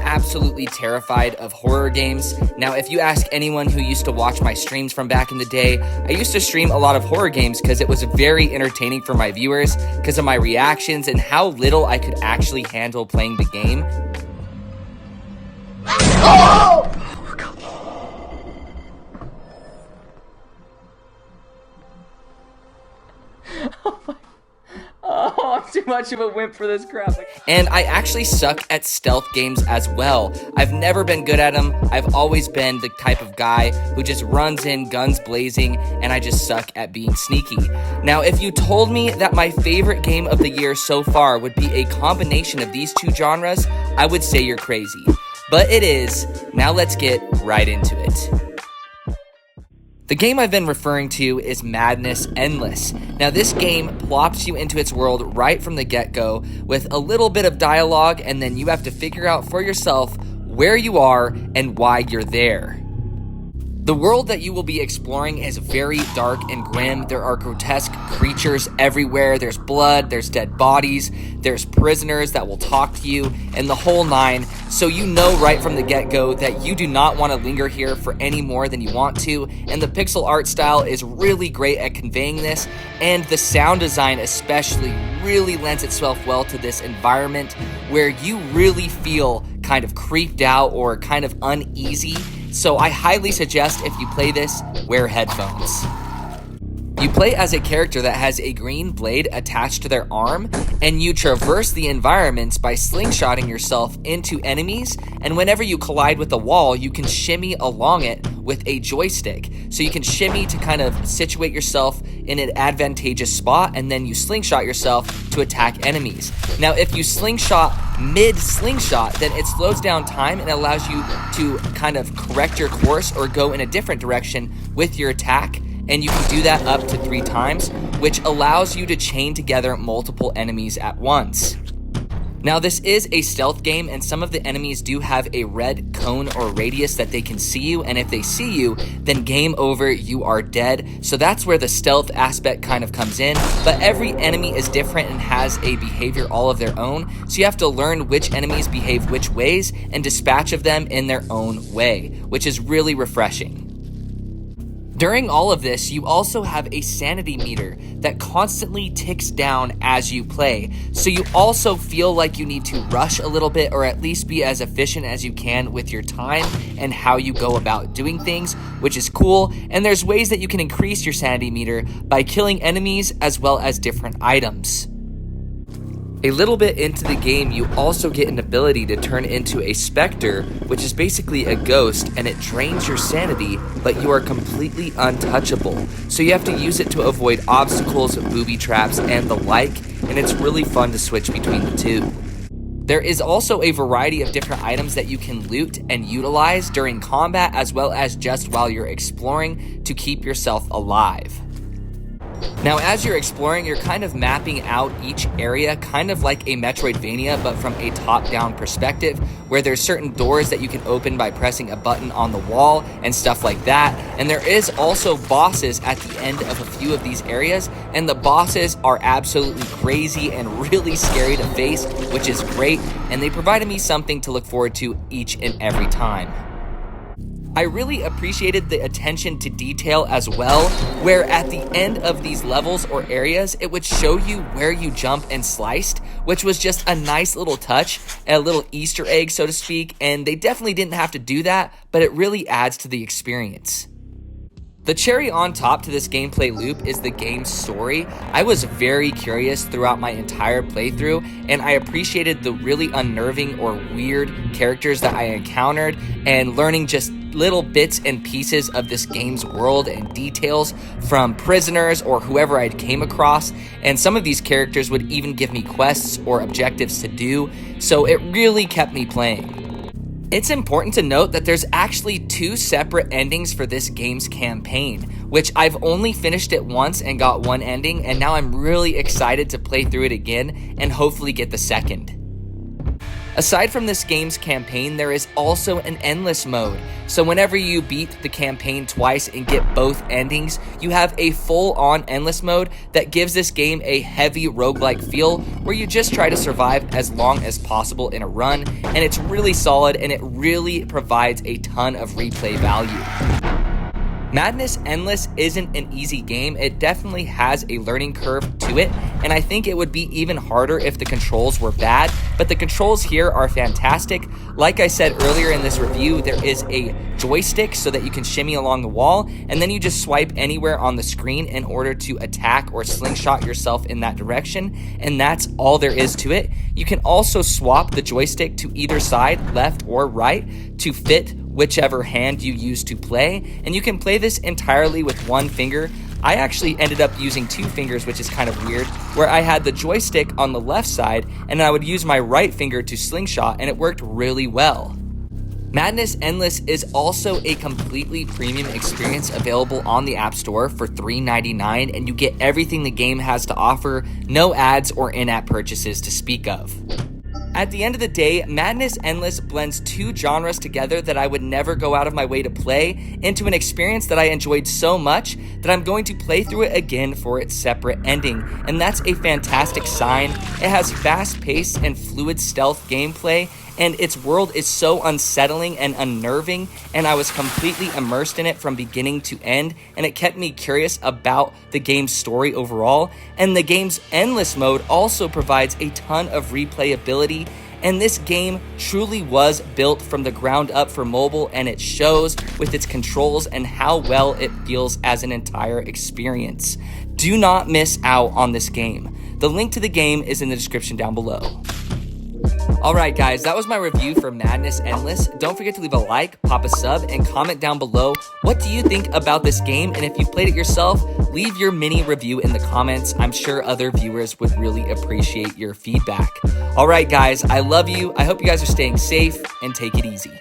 absolutely terrified of horror games. Now, if you ask anyone who used to watch my streams from back in the day, I used to stream a lot of horror games because it was very entertaining for my viewers because of my reactions and how little I could actually handle playing the game. Oh! Oh, I'm too much of a wimp for this crap. And I actually suck at stealth games as well. I've never been good at them. I've always been the type of guy who just runs in guns blazing, and I just suck at being sneaky. Now, if you told me that my favorite game of the year so far would be a combination of these two genres, I would say you're crazy. But it is. Now let's get right into it. The game I've been referring to is Madness Endless. Now, this game plops you into its world right from the get-go with a little bit of dialogue, and then you have to figure out for yourself where you are and why you're there. The world that you will be exploring is very dark and grim. There are grotesque creatures everywhere. There's blood, there's dead bodies, there's prisoners that will talk to you, and the whole nine. So you know right from the get-go that you do not want to linger here for any more than you want to, and the pixel art style is really great at conveying this, and the sound design especially really lends itself well to this environment where you really feel kind of creeped out or kind of uneasy. So I highly suggest if you play this, wear headphones. You play as a character that has a green blade attached to their arm, and you traverse the environments by slingshotting yourself into enemies, and whenever you collide with a wall, you can shimmy along it with a joystick. So you can shimmy to kind of situate yourself in an advantageous spot, and then you slingshot yourself to attack enemies. Now, if you slingshot mid-slingshot, then it slows down time and allows you to kind of correct your course or go in a different direction with your attack. And you can do that up to 3 times, which allows you to chain together multiple enemies at once. Now, this is a stealth game, and some of the enemies do have a red cone or radius that they can see you, and if they see you, then game over, you are dead. So that's where the stealth aspect kind of comes in, but every enemy is different and has a behavior all of their own, so you have to learn which enemies behave which ways and dispatch of them in their own way, which is really refreshing. During all of this, you also have a sanity meter that constantly ticks down as you play, so you also feel like you need to rush a little bit or at least be as efficient as you can with your time and how you go about doing things, which is cool, and there's ways that you can increase your sanity meter by killing enemies as well as different items. A little bit into the game, you also get an ability to turn into a specter, which is basically a ghost, and it drains your sanity, but you are completely untouchable. So you have to use it to avoid obstacles, booby traps, and the like, and it's really fun to switch between the two. There is also a variety of different items that you can loot and utilize during combat as well as just while you're exploring to keep yourself alive. Now, as you're exploring, you're kind of mapping out each area, kind of like a Metroidvania, but from a top-down perspective, where there's certain doors that you can open by pressing a button on the wall and stuff like that. And there is also bosses at the end of a few of these areas, and the bosses are absolutely crazy and really scary to face, which is great, and they provided me something to look forward to each and every time. I really appreciated the attention to detail as well, where at the end of these levels or areas, it would show you where you jump and sliced, which was just a nice little touch, a little Easter egg, so to speak, and they definitely didn't have to do that, but it really adds to the experience. The cherry on top to this gameplay loop is the game's story. I was very curious throughout my entire playthrough, and I appreciated the really unnerving or weird characters that I encountered, and learning just little bits and pieces of this game's world and details from prisoners or whoever I came across, and some of these characters would even give me quests or objectives to do, so it really kept me playing. It's important to note that there's actually 2 separate endings for this game's campaign, which I've only finished it once and got one ending, and now I'm really excited to play through it again and hopefully get the second. Aside from this game's campaign, there is also an endless mode. So whenever you beat the campaign twice and get both endings, you have a full-on endless mode that gives this game a heavy roguelike feel where you just try to survive as long as possible in a run, and it's really solid and it really provides a ton of replay value. Madness Endless isn't an easy game. It definitely has a learning curve to it, and I think it would be even harder if the controls were bad, but the controls here are fantastic. Like I said earlier in this review, there is a joystick so that you can shimmy along the wall, and then you just swipe anywhere on the screen in order to attack or slingshot yourself in that direction, and that's all there is to it. You can also swap the joystick to either side, left or right, to fit whichever hand you use to play, and you can play this entirely with one finger. I actually ended up using two fingers, which is kind of weird, where I had the joystick on the left side and I would use my right finger to slingshot, and it worked really well. Madness Endless is also a completely premium experience available on the App Store for $3.99, and you get everything the game has to offer, no ads or in-app purchases to speak of. At the end of the day, Madness Endless blends two genres together that I would never go out of my way to play into an experience that I enjoyed so much that I'm going to play through it again for its separate ending, and that's a fantastic sign. It has fast-paced and fluid stealth gameplay, and its world is so unsettling and unnerving, and I was completely immersed in it from beginning to end, and it kept me curious about the game's story overall. And the game's endless mode also provides a ton of replayability, and this game truly was built from the ground up for mobile, and it shows with its controls and how well it feels as an entire experience. Do not miss out on this game. The link to the game is in the description down below. Alright guys, that was my review for Madness Endless. Don't forget to leave a like, pop a sub, and comment down below. What do you think about this game? And if you played it yourself, leave your mini review in the comments. I'm sure other viewers would really appreciate your feedback. Alright guys, I love you. I hope you guys are staying safe, and take it easy.